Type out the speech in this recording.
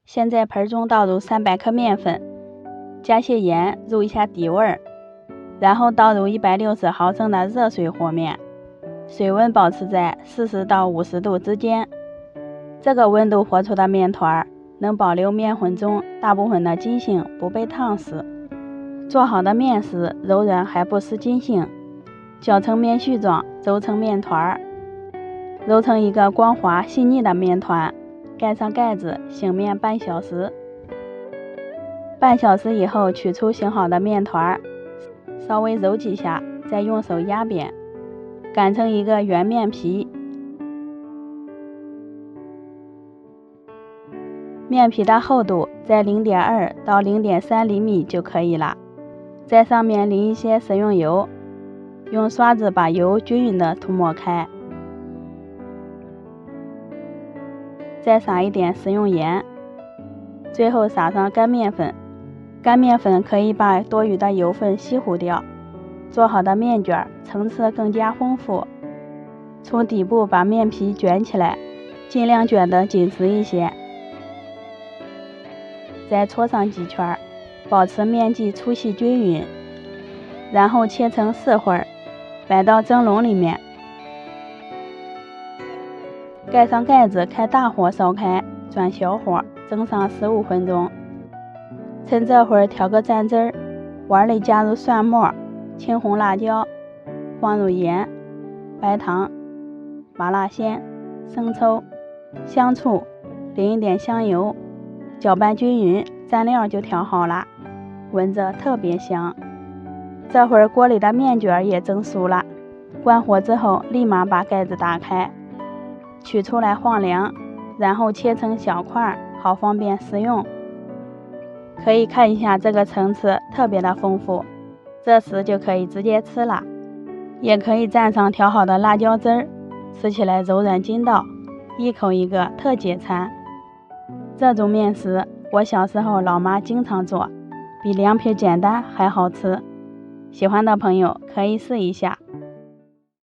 先在盆中倒入300克面粉，加些盐入一下底味，然后倒入160毫升的热水和面，水温保持在40到50度之间。这个温度和出的面团能保留面粉中大部分的筋性，不被烫死。做好的面食柔软还不失筋性，搅成面絮状，揉成面团，揉成一个光滑细腻的面团，盖上盖子，醒面半小时。半小时以后，取出醒好的面团，稍微揉几下，再用手压扁，擀成一个圆面皮。面皮的厚度在 0.2 到 0.3 厘米就可以了。在上面淋一些食用油，用刷子把油均匀地涂抹开，再撒一点食用盐，最后撒上干面粉。干面粉可以把多余的油分稀糊掉，做好的面卷层次更加丰富。从底部把面皮卷起来，尽量卷得紧实一些，再搓上几圈，保持面剂粗细均匀，然后切成4份，摆到蒸笼里面，盖上盖子，开大火烧开，转小火蒸上15分钟。趁这会儿调个蘸汁儿，碗里加入蒜末、青红辣椒，放入盐、白糖、麻辣鲜、生抽、香醋，淋一点香油，搅拌均匀，蘸料就调好了，闻着特别香。这会儿锅里的面卷也蒸熟了，关火之后立马把盖子打开，取出来放凉，然后切成小块，好方便食用。可以看一下这个层次特别的丰富，这时就可以直接吃了，也可以蘸上调好的辣椒汁儿，吃起来柔软筋道，一口一个特解馋。这种面食我小时候老妈经常做，比凉皮简单还好吃，喜欢的朋友可以试一下。